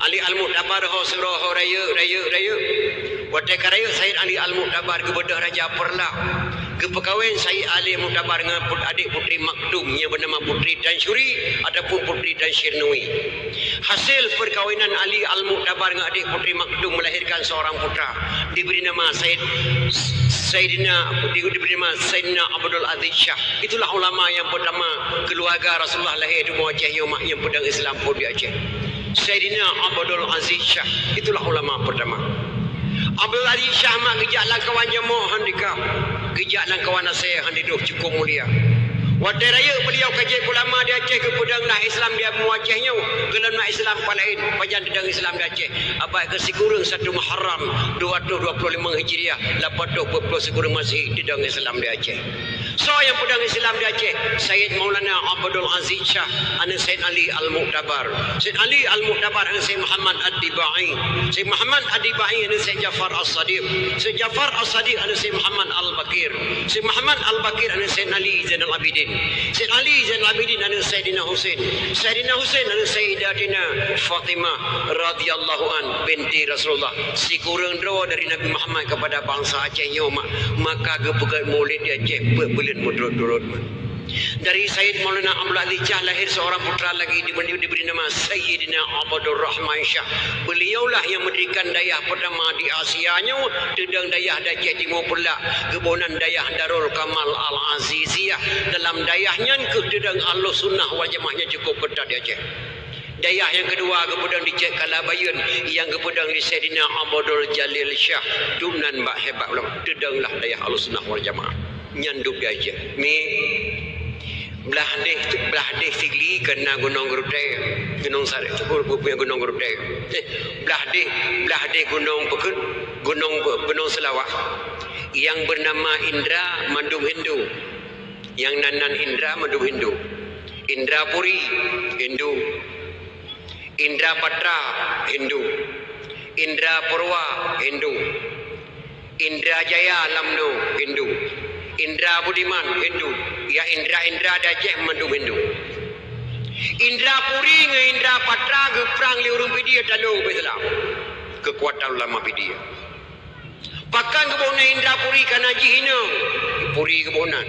Ali Al-Mu'tabar ho surah raya watai karaya Said Ali Al-Mu'tabar ke bedah Raja Perlah ke perkahwin Said Ali Al-Mu'tabar dengan adik putri Makdum yang bernama Putri Dansyuri ataupun Putri Dansyirnui. Hasil perkahwinan Ali Al-Mu'tabar dengan adik putri Makdum melahirkan seorang putra diberi nama Sayyidina Abdul Aziz Shah. Itulah ulama yang pertama keluarga Rasulullah lahir di Aceh yang pedang Islam pun di Aceh. Sayyidina Abdul Aziz Shah, itulah ulama pertama. Abdul Aziz Shah mak gejaklah kawan jemaah handikap, gejaklah kawan nasihat handiduh cukup mulia. Watai raya beliau kaji ulama di Aceh ke pedanglah Islam dia muacehnya kelana Islam palain pajan pedang Islam di Aceh abad ke sekurang 1 Muharram 225 Hijriah 80 sekurang masih pedang Islam di Aceh. So yang pedang Islam di Aceh Sayyid Maulana Abdul Aziz Shah anu Sayyid Ali Al-Mu'tabar, Sayyid Ali Al-Mu'tabar anu Sayyid Muhammad Ad-Dibai, Sayyid Muhammad Ad-Dibai anu Sayyid Jafar As-Sadiq, Sayyid Jafar As-Sadiq anu Sayyid Muhammad Al-Bakir, Sayyid Muhammad Al-Bakir anu Sayyid Ali Zainal Abidin, Sayyid Ali Zainal Abidin anu Sayyidina Husain, Sayyidina Husain anu Sayyidatina Fatimah radhiyallahu an binti Rasulullah. Si kurang doa dari Nabi Muhammad kepada bangsa Aceh maka gepegat maulid di Aceh berbelin mudurut-durut. Dari Sayyid Maulana Abdul Aziz Shah lahir seorang putra lagi diberi nama Sayyidina Abdul Rahman Shah. Beliaulah yang mendirikan dayah pertama di Asianya, tedang dayah Aceh Timur Pelak, kebonan dayah Darul Kamal Al-Aziziyah. Dalam dayahnya ke tedang Ahlus Sunnah wal Jamaahnya cukup ketat di Aceh. Dayah yang kedua kepedang di Cek Kalabayun, yang kepedang di Sayyidina Abdul Jalil Shah. Dunan bak hebat ulama, tedanglah dayah Ahlus Sunnah wal Jamaah. Nyanduk di Aceh. Belah deh sigli kena gunung Gerudai, gunung Sari, punya gunung Gerudai. Belah deh gunung Selawak yang bernama Indra Mandum Hindu, yang nanan Indra Mandum Hindu, Indra Puri Hindu, Indra Patra Hindu, Indra Purwa Hindu, Indra Jaya Lamno Hindu, Indra Budiman Hindu, ya Indra Daceh Mandum Hindu. Indra Puri dengan Indra Patra ke perang liurung pidia dalung Islam. Kekuatan ulama pidia. Pakan kebonan Indra Puri karena haji hina. Puri kebonan.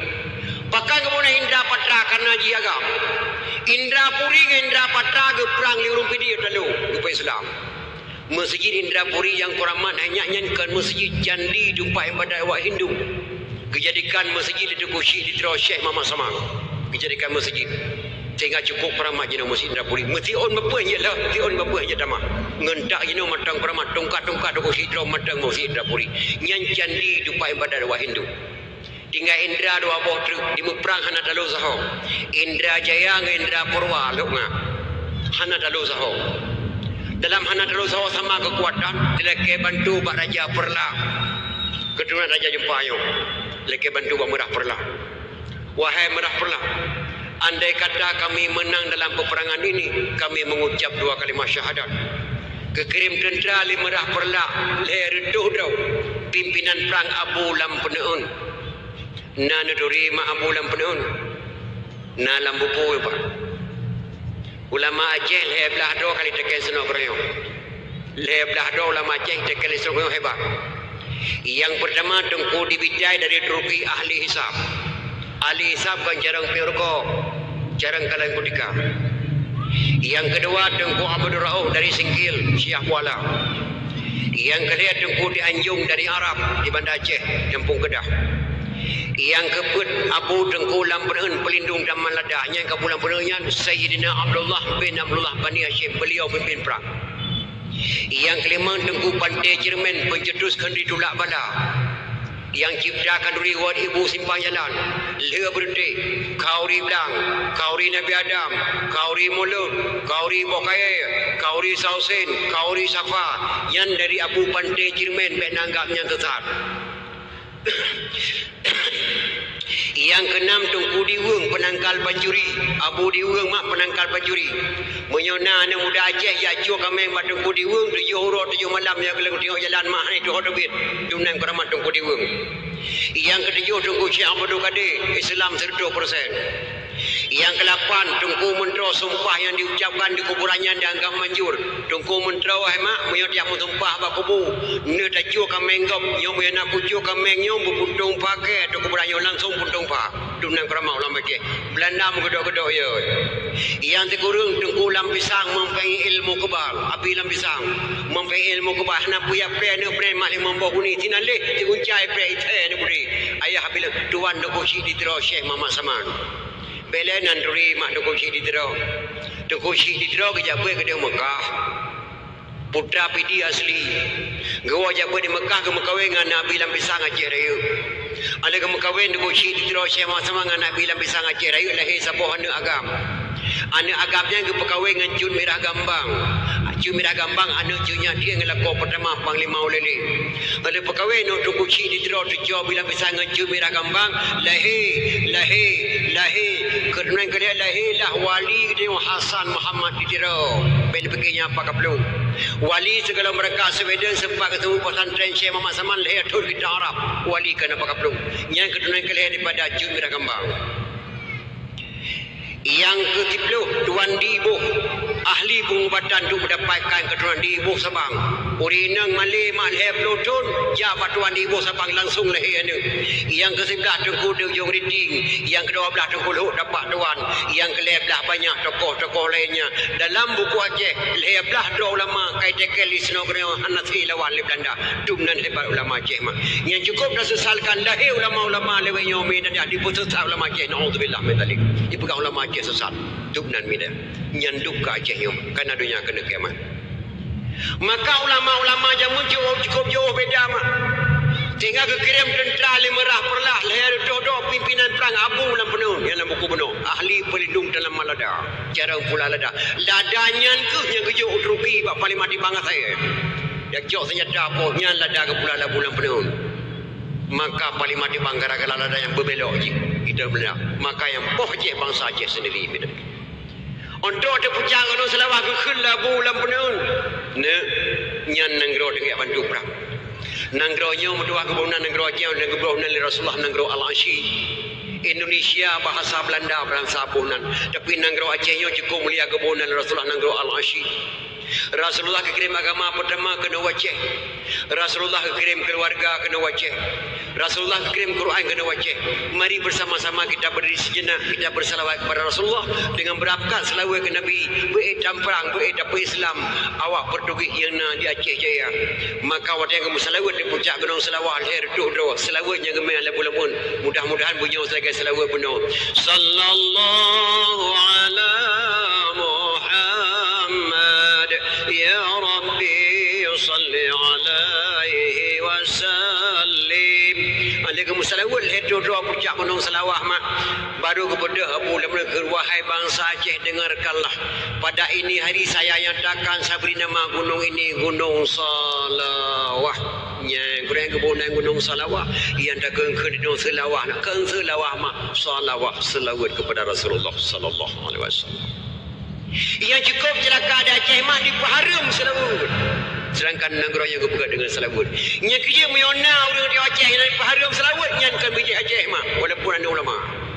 Pakan kebonan Indra Patra karena haji agam. Indra Puri dengan Indra Patra ke perang liurung pidia dalung Islam. Masjid Indra Puri yang kuramat hanya nyanyikan masjid candi jumpa ibadat awak Hindu. Kejadikan masjid itu kusyik di Terus Syekh Muhammad Samang. Kejadikan masjid sehingga cukup peramat jenis masjid Indra Puri. Mesti on bapa je lah, mesti on bapa je tamah. Ngentak jenis matang peramat, tongkat-tongkat do kusyik Terus matang masjid Indra Puri. Nyanyian di jumpa ibadat awak Hindu. Tinggal Indra dua boh truk di perang hana dalu saho. Indra Jaya dengan Indra Purwa lukna. Hana dalu saho. Dalam hana dalu saho sama kekuatan dilake bantu Pak Raja Perlah. Keturunan Raja Jepayong. Lagi bantu Pak Merah Perlah. Wahai Merah Perlah, andai kata kami menang dalam peperangan ini, kami mengucap 2 kalimah syahadat. Kekirim tentera li Merah Perlah leher doh pimpinan perang Abu Lampeneun. Na neduri ma Abu Lampeneun. Na lambupu Pak. Ulama Aceh leher belah doh kali tekan senok berayong. Leher belah doh ulama Aceh tekan senok hebat. Yang pertama Tengku Dibijai dari Turki ahli hisab. Ahli hisab kan jarang Pirko, jarang Kalang Kudika. Yang kedua Tengku Abdul Rauf dari Singkil, Syiah Kuala. Yang ketiga Tengku Dianjung dari Arab di Banda Aceh, Kampung Kedah. Yang keempat Abu Tengku Lampeneun pelindung dan maladahnya ke Abu Lampeneunnya Sayyidina Abdullah bin Abdullah Bani Hashim, beliau pimpin perang. Yang kelima Tengku Pantai Jerman pencetuskan di Tulak Bala, yang ciptakan duri wat ibu simpang jalan le berhenti kauri belang, kauri Nabi Adam, kauri mulut, kauri bokaya, kauri sausin, kauri safa, yang dari Abu Pantai Jerman benanggapnya tetap. Yang keenam Tengku Diweng penangkal Banjuri, Abu Diweng mak penangkal Banjuri. Menyona anak muda Aceh ya cuak kami mak Tengku Diweng 7 huruf 7 malam yang kalau tengok jalan mak itu hodobit. Dumnam keramat Tengku Diweng. Yang ketujuh Tengku Syekh Abdul Qadir, Islam 100%. Yang ke-8, tungku mentera sumpah yang diucapkan di kuburannya dianggap manjur. Tungku mentera wahai mak, moyo tiap sumpah ba kubur. Ne tajuk ka menggop, nyo moyo nak kucu ka mengnyo bupuntung pakai tu kuburannya langsung puntung pa. Tu nang krama ulama ke. Belanda mengedok-gedok ya. Yang tegurung tungku lampisang mempunyai ilmu kebal. Api lampisang mempunyai ilmu kebal. Nak puya pre ne pre mak 50 buni tinaleh diguncai pre ite ne budi. Ayah bila tuan dokusi ditero Syekh Muhammad Saman. Belenan duri mak dokusi ditero. Dokusi ditero ke jabe ke dia Mekah. Putra pidi asli. Gawa jabe di Mekah ke Mekawin dengan Nabi lampisang Aceh Raya. Ada ke Mekawin dokusi ditero Syekh Muhammad Saman dengan Nabi lampisang Aceh Raya lahir sabuh anak agam. Anak agamnya ke perkahwin dengan Cun Merah Gambang. Cun Merah Gambang anak cunya dia ngelakor pertama Panglima Ulele. Ada perkahwin untuk kuci di teror tujuh bila bisa dengan Cun Merah Gambang lahir kerana dia lahirlah wali dia Hasan Muhammad di teror. Bel pikirnya apa kabelum. Wali segala mereka Sweden sempat ketemu pesantren Syekh Muhammad Saman lahir tur kita Arab. Wali kan apa kabelum. Yang kedua lahir daripada Cun Merah Gambang. Yang ke-10 Tuan Dibuh ahli pengubatan untuk mendapatkan keturunan Dibuh Sabang. Urinang Malay Malay Plutun jabat Tuan Dibuh Sabang langsung lahir ni. Yang ke-11 Tengku Dejong Riting. Yang ke-12 Tengku Luhut dapat Tuan. Yang ke-11 banyak tokoh-tokoh lainnya. Dalam buku Aceh 11 dua ulama kaitan Lisnogreon Hanafi lawan le Belanda. Tumnan hebat ulama Aceh mah. Yang cukup dah sesalkan lahir ulama-ulama lewat nyomi dan diputus ulama Aceh. Naudzubillah min dzalik. Dipegang ulama Aceh sesat tubnan mida nyanduk ke Aceh nyom karena dunia kena kiamat. Maka ulama-ulama yang muncul cukup jauh beda mak. Tinggal kekirim tentera merah perlah lahir dodok pimpinan perang Abu dalam penuh yang dalam buku penuh ahli pelindung dalam malada cara pula lada ladanya ke yang kejuk utruki bak paling mati bangat saya yang jauh senjata apa yang lada ke pula labu dalam penuh. Maka paling mati bangkara lada yang berbelok je kita benar. Maka yang poh je bangsa Aceh sendiri benar. Untuk ada pucang kalau selawah ke khula bulan penuh. Ne nyan nanggro dengan bantu perang. Nanggro-nya medua kebunan nanggro Aceh dan kebunan Rasulullah nanggro Al-Asyi. Indonesia bahasa Belanda bahasa Punan. Tapi nanggro Acehnya cukup mulia kebunan Rasulullah nanggro Al-Asyi. Rasulullah kirim agama pertama kena Aceh. Rasulullah kirim keluarga kena Aceh. Rasulullah kirim Quran kena Aceh. Mari bersama-sama kita berdiri sejenak, kita bersalawat kepada Rasulullah dengan berapkat selawat ke Nabi. Beredam perang, beredam Islam. Awak pertugi yang na di Aceh Jaya. Maka waktu yang kamu salawat di puncak gunung Selawah lahir doa. Selawatnya gemai labu-labun. Mudah-mudahan bunyi sebagai selawat penuh. Sallallahu ala Muhammad ya Rabbi salli alaihi wasallim. Alaikum salawat itu doa puncak gunung Selawah mak. Baru kepada Abu Lamna wahai bangsa Aceh dengarkanlah. Pada ini hari saya nyatakan saya beri nama gunung ini Gunung Selawah. Yang kurang kebunan Gunung Selawah yang dah kengkeng di Gunung Selawah nak keng Selawah mak salawah selawat kepada Rasulullah sallallahu alaihi wasallam. Yang cukup celaka di Aceh mah di Paharum selawat. Sedangkan negara yang berpegang dengan selawat. Yang kerja menyona orang di Aceh yang di Paharum selawat yang kan biji Aceh mah walaupun ada ulama.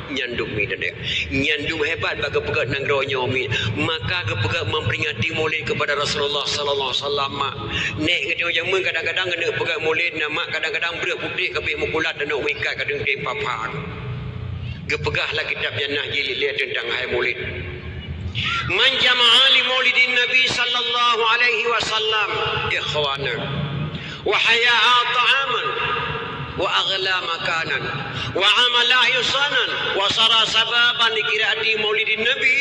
Nyandung mi dan dia. Nyandung hebat bagi pegang negaranya mi. Maka kepegang memperingati Maulid kepada Rasulullah sallallahu alaihi wasallam. Nek dia yang kadang-kadang kena pegang Maulid nama kadang-kadang berat putih ke mukulat dan nak ikat kadang dia papar. Kepegahlah kitab Jannah jilid dia tentang hai Maulid. Man jama'a li maulidin Nabi sallallahu alaihi wasallam ikhwana wa haya'a ta'aman wa aghla makanan wa amala ihsanan wa sara sababan li qiraati maulidin Nabi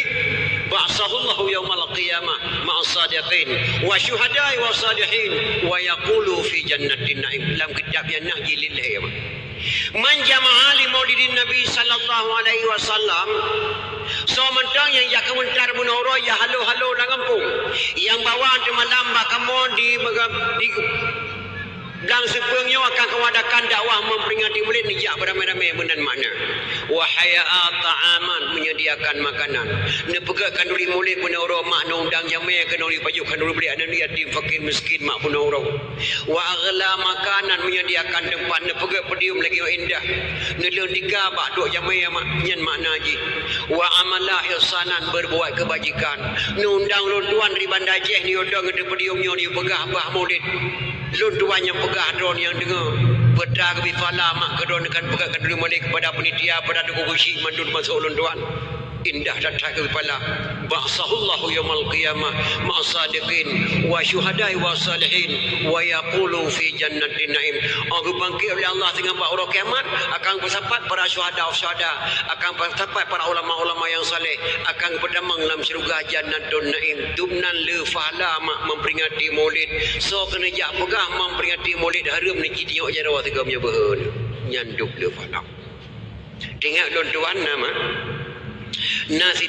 ba'sahullahu yaumal qiyamah ma'as sadiqin wa syuhada'i wa salihin wa yaqulu fi jannatin na'im. Dalam kitab Jannah jilid lahir. Man jama'a li maulidin Nabi sallallahu alaihi wasallam. So mentang yang ya kementar menoro ya halo-halo dah kampung. Yang bawa di malam bakamon di Belang sepengnya akan kewadakan dakwah memperingati Maulid nijak beramai-ramai benan makna. Wahaya ta'aman menyediakan makanan. Ne pegakan duri Maulid pun orang mak no undang jamai kena uri pajukan duri beli anak yatim fakir miskin mak pun orang. Wa aghla makanan menyediakan tempat ne pegak pedium lagi indah. Ne leung digabak duk jamai mak nyen makna haji. Wa amala ihsanan berbuat kebajikan. Ne undang lon tuan dari bandajeh ni undang ngede pediumnya ni pegah bah Maulid. Lun tuan yang pegah drone yang dengar pedah ke bifala mak kedon akan pegahkan diri Maulid kepada penitia pada dukusi mandun masuk lun tuan indah datang ke kepala ba'sahullahu yaumal qiyamah ma'asadiqin wa syuhadai wa salihin wa yaqulu fi jannatin na'im. Aku bangkit oleh Allah dengan orang kiamat akan bersampat para syuhada akan bersampat para ulama-ulama yang saleh akan berdamang dalam syurga jannatun na'im. Dumnan le fahla mak memperingati Maulid so kena jak pegah memperingati Maulid harum ni tengok jarawah tiga punya behun nyanduk le fahla. Tengok lon tuan nama nasi